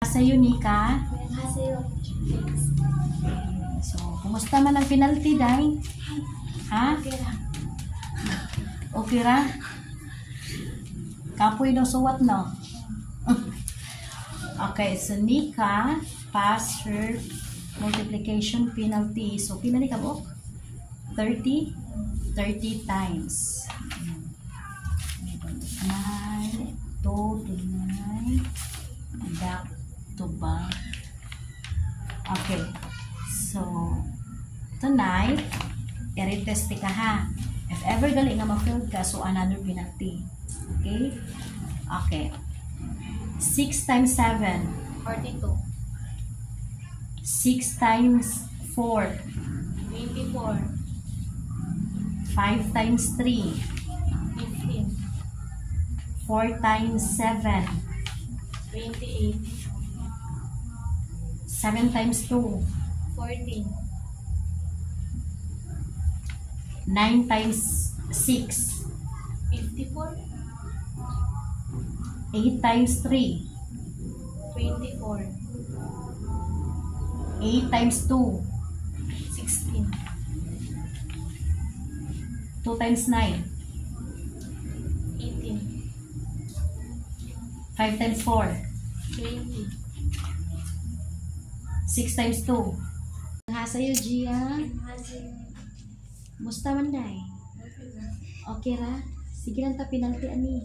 Sa'yo, Nika. Sa'yo. So, kumusta man ang penalty, Day? Ha? Okay ra? Kapoy no suwat, no? Okay, so Nika passed her multiplication penalty. So, pila ni kabok? 30? 30 times. 9, 2 to 9, back to back. Okay. So, tonight, i-retest ka ha. If ever gali nga ma-failed ka, so another penalty. Okay? Okay. 6 times 7. 42. 6 times 4. 24. 5 times 3. 15. 4 times 7. 28. 7 times 2. 14. 9 times 6. 54. 8 times 3. 24. 8 times 2. 16. 2 times 9. 18. 5 times 4. 20. 6 times 2. Nga sa'yo, Gia. Sa'yo. Musta man, Day? Okay ra? Sige lang ta penalty ani.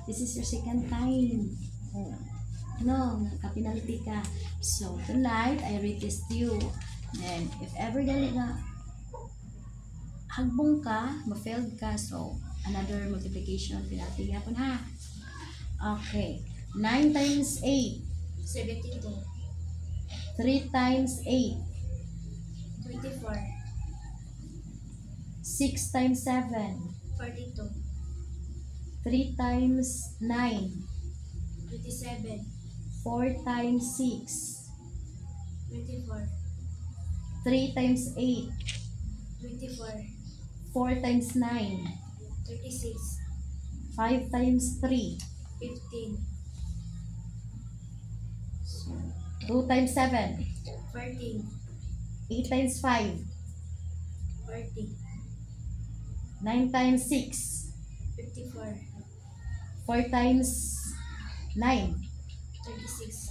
This is your second time. No, ka-penalty ka. So, tonight, I retest you. Then, if ever gali nga hagbong ka, ma-failed ka, so, another multiplication penalty yapon ha. Okay. 9 times 8. 72. 3 times 8. 24. 6 times 7. 42. 3 times 9. 27. 4 times 6. 24. 3 times 8. 24. 4 times 9. 36. 5 times 3. 15. 2 times 7. 14. 8 times 5. 40. 9 times 6. 54. 4 times 9. 36.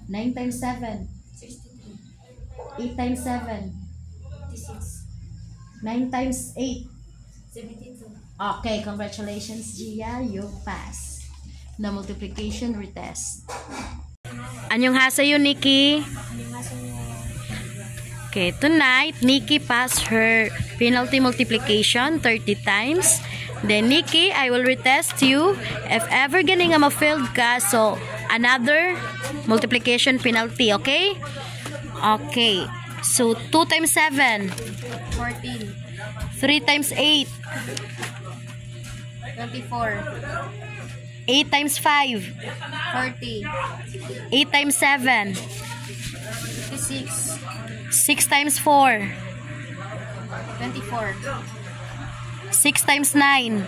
9 times 7. 63. 8 times 7. 56. 9 times 8. 72. Okay, congratulations, Gia. You pass the multiplication retest. Anyong hasayo, Nikki? Okay, tonight, Nikki passed her penalty multiplication 30 times. Then, Nikki, I will retest you. If ever ganing nga ma-failed ka, so, another multiplication penalty, okay? Okay. So, 2 times 7. 14. 3 times 8. 24. 8 times 5. 40. 8 times 7. 56. 6 times 4. 24. 6 times 9.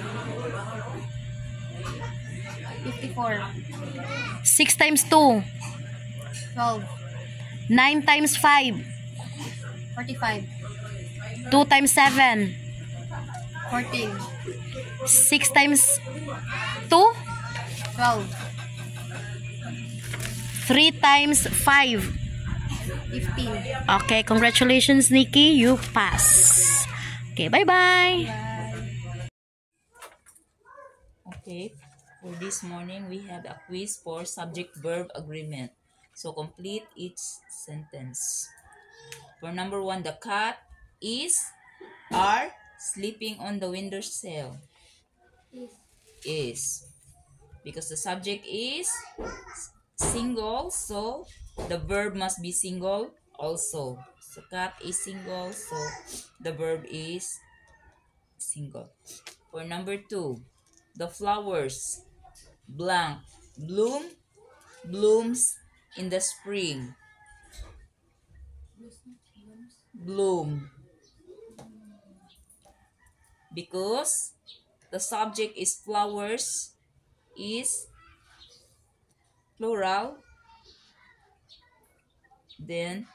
54. 6 times 2. 12. 9 times 5. 45. 2 times 7. 14. 6 times 2. 12. 3 times 5. 15. Okay, congratulations, Nikki. You pass. Okay, bye-bye. Okay, for this morning, we have a quiz for subject-verb agreement. So, complete each sentence. For number 1, the cat are sleeping on the windowsill. Is. Because the subject is single, so the verb must be single also. So, cat is single, so the verb is single. For number 2, the flowers blooms in the spring. Bloom. Because the subject is flowers is plural, then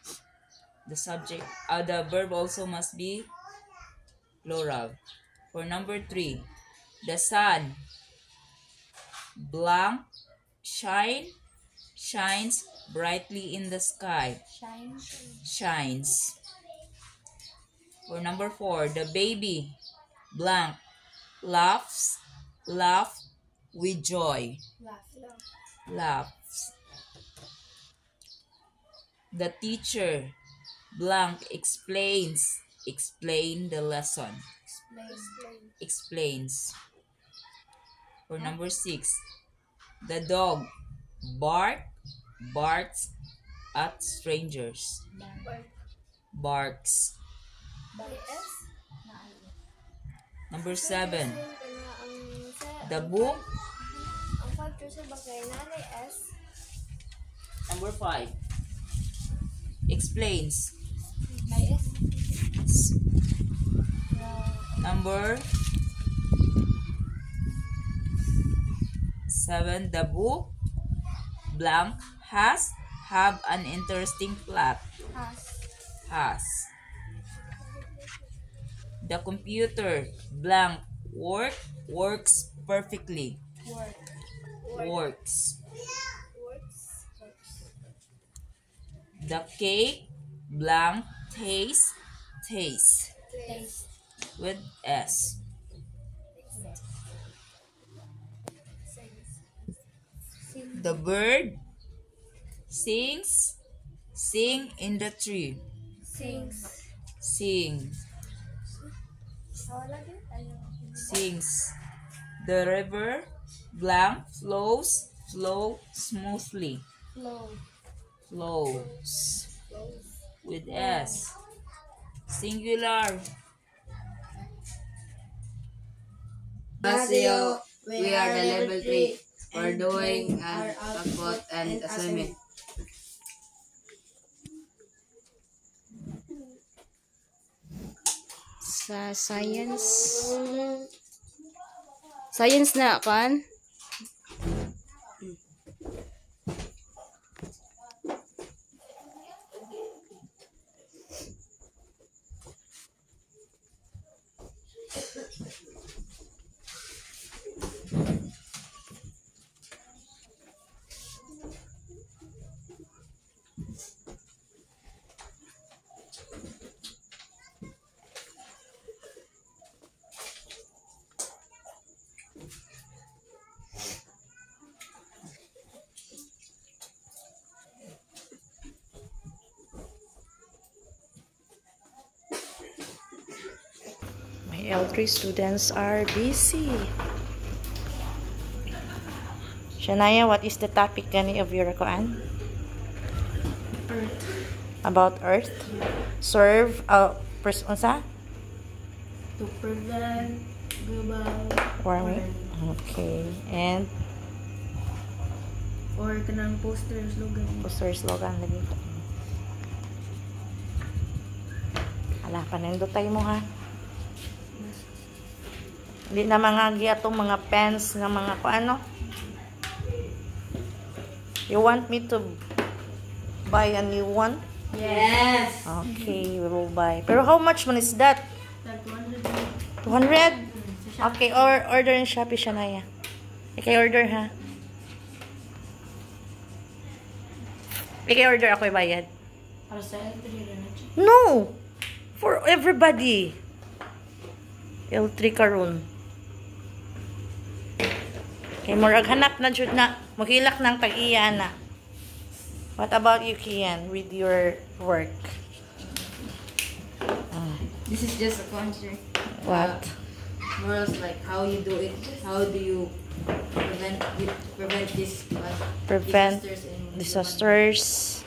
the subject, the verb also must be plural. For number 3, the sun, blank, shines brightly in the sky. Shine. Shines. For number 4, the baby, blank, laughs with joy. Laughs. The teacher, blank, explain the lesson. Explains. For number 6, the dog, barks at strangers. Barks. Number 7, the book. Number 5, explains. Number 7, the book, blank, have an interesting plot. Has. The computer, blank, works perfectly. Works. The cake, blank, tastes. With S. The bird sings. Sing in the tree. Sings. The river, blank, flows smoothly. Flows. With S. Singular. Baseo, we are the level 3 for doing an output and assignment. Sa science na kan. My L3 students are busy. Shania, what is the topic gani of your koan? Earth. About Earth? Serve unsa? To prevent global Warming. Okay. And or kanang poster slogan lagi. Hala, panindotay mo ha. Hindi na mga atong mga pens nga mga ano. You want me to buy a new one? Yes. Okay, we will buy. Pero how much man is that? 200? Okay, or order in Shopee, Shania. I-order ha. I-order ako bayad. Para sa L3 No! For everybody. L3 karon. Kay murag hanap na jud na mohilak ng tag-iya na. What about you, Kian, with your work? This is just a concept. What? More else like how you do it. How do you prevent this Prevent disasters in disasters.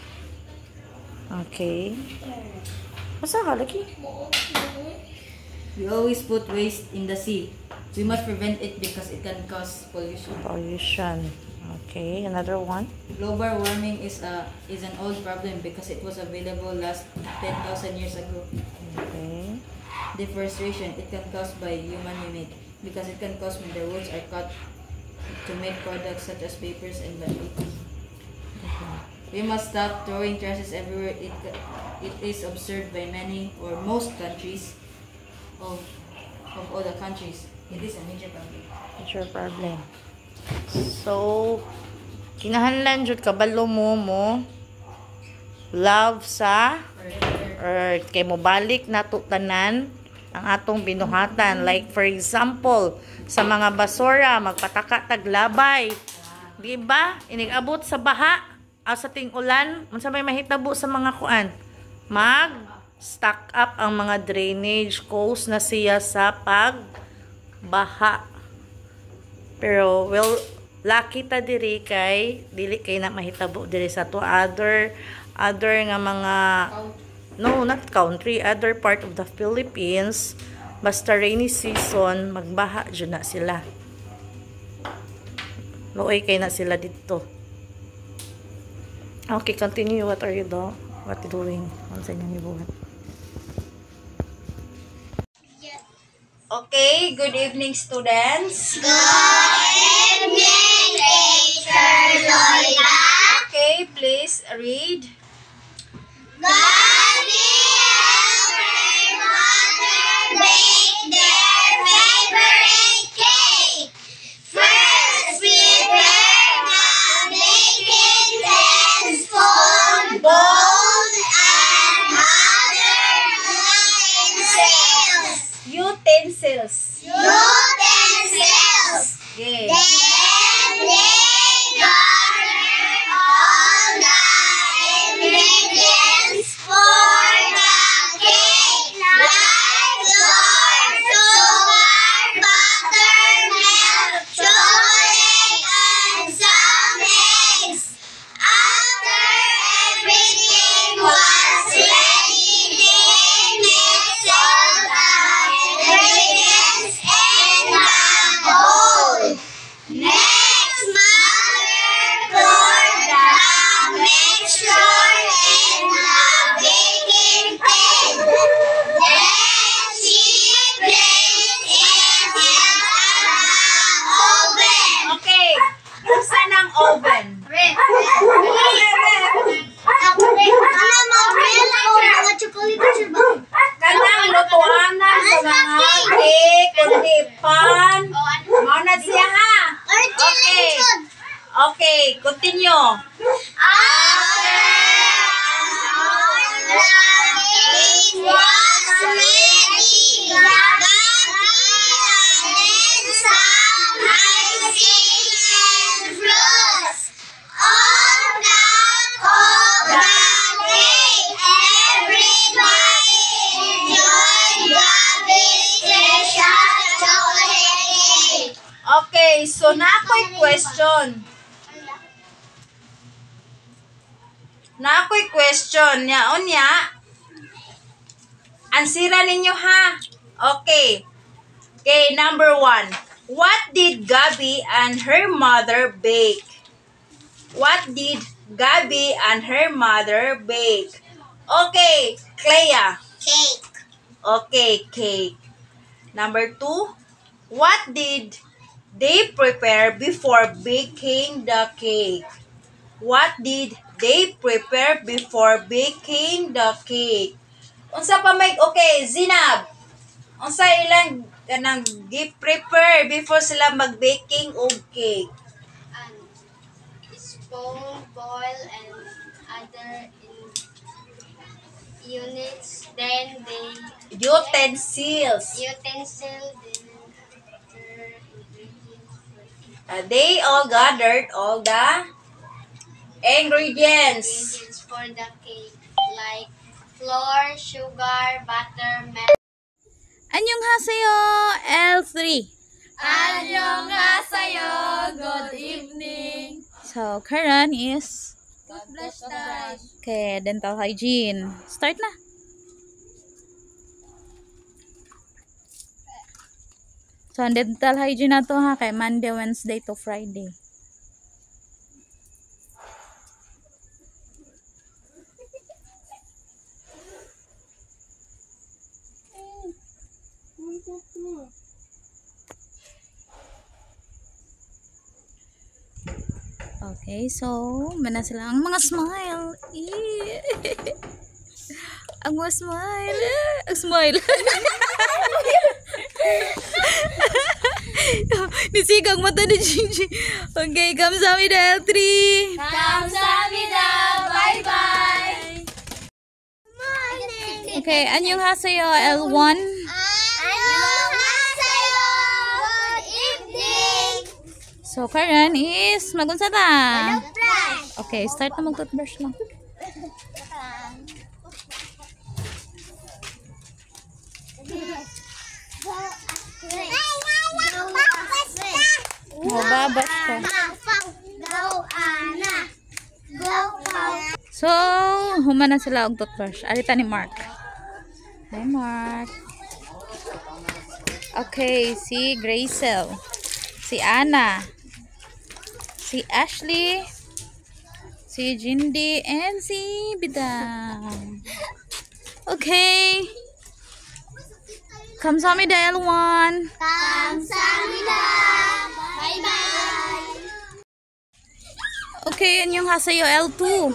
Okay. Masa ka lagi? We always put waste in the sea. We must prevent it because it can cause pollution. Pollution. Okay, another one. Global warming is an old problem because it was available last 10,000 years ago. Okay. Deforestation, it can cause by human made because it can cause when the woods are cut to make products such as papers and bandages. We must stop throwing trashes everywhere. It is observed by many or most countries of all the countries. It is a major problem. Major problem. So, kinahanglan jud kabalo mo love sa earth. Kay mo balik nato tanan ang atong binuhatan. Like for example, sa mga basura, magpataka taglabay. Di ba? Inigabot sa baha, sa ting ulan, unsa may mahitabo sa mga kuan? Mag-stock up ang mga drainage, cause na siya sa pagbaha. Pero, well, lucky ta diri kay dili kay na mahitabo diri sa to other nga mga no, not country, other part of the Philippines, basta rainy season, magbaha dyan na sila. Luoy kay na sila dito. Okay, continue. What are you doing? Ano sa inyong ibuhat? Okay, good evening, students. Good evening, Teacher Lola. Okay, please read. Daddy and mother bake their favorite cake. First, prepare the baking spoon, bowl, and other utensils. Yes. Then they gather all the ingredients for the cake, like flour, sugar, butter, milk, chocolate, and some eggs. After everything was ready, they mixed all the ingredients in the bowl. Next, mother poured the mixture in the baking pan. Then she placed it in the oven. Okay, buksan ang oven. Kanang lutuanan sa mga cake, kundi pan. Mauna siya ha. Okay. Okay, continue. After all the cake was ready, added some icing and fruits. On top of the cake, everybody enjoyed Gabby's special chocolate cake. Okay, so na ako'y question. Nya, unya. Ansira ninyo ha. Okay. Okay, number 1. What did Gabby and her mother bake? What did Gabby and her mother bake? Okay, Clea. Cake. Okay, cake. Number 2. What did they prepare before baking the cake? What did they prepare before baking the cake? Unsa pa may okay, Zinab. Unsa ilang kanang gi-prepare before sila mag-baking og cake? Spoon, boil, and other units. Then they Utensils. utensil. Then other ingredients. They all gathered all the ingredients. For the cake, like flour, sugar, butter, milk. Annyeonghaseyo, L3. Annyeonghaseyo. Good evening. So, Karan is God bless guys. okay, dental hygiene. Start na. So, ang dental hygiene na to ha, kay Monday, Wednesday to Friday. Okay. Okay, so, mana sila ang mga smile. Ang mga smile. Ang smile. Nisigang mata ni Gigi. Okay, kamsahamnida L3. 감사합니다. Bye-bye. Okay, 안녕하세요 L1. 안녕하세요. Good evening. So, karon is magunsa ta? Flash. Okay, start na mag-toothbrush lang. Mababash ka. So, human na sila og toothbrush. Arita ni Mark. Hi, Mark. Okay, si Gracel. Si Anna. Si Ashley. Si Jindy. And si Bidang. Okay. 감사합니다, L1. 감사합니다. Bye-bye. Okay, 안녕하세요, L2.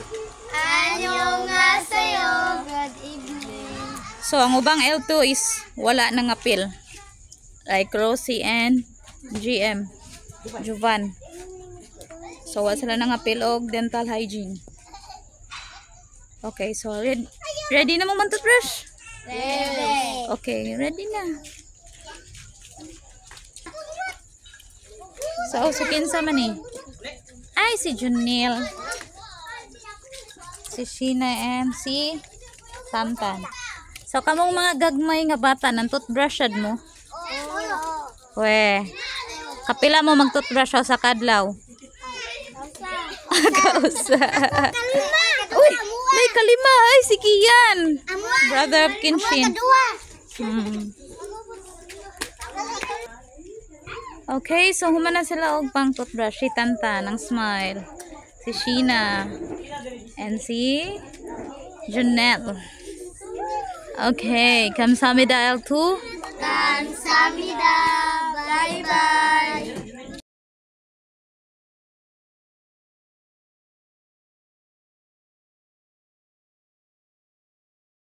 안녕하세요. Good evening. So, ang ubang L2 is wala nang apil. Like Rosie and GM. Jovan. So, wala sila nang apil og dental hygiene. Okay, so ready na mo man toothbrush? Ready. Okay, ready na. So, si kinsa man eh? Ay, si Junil. Si Sheena and si Santan. So, kamong mga gagmay nga bata, nang toothbrushad mo? We, kapila mo mag-toothbrush sa kadlaw? Kausa. Uy, may kalima. Ay, si Kian. Brother of Kinshin. Okay, so human na sila og pang toothbrush. Si Tanta ng Smile. Si Sheena. And si Junel. Okay, 감사합니다 L2. 감사합니다. Bye-bye.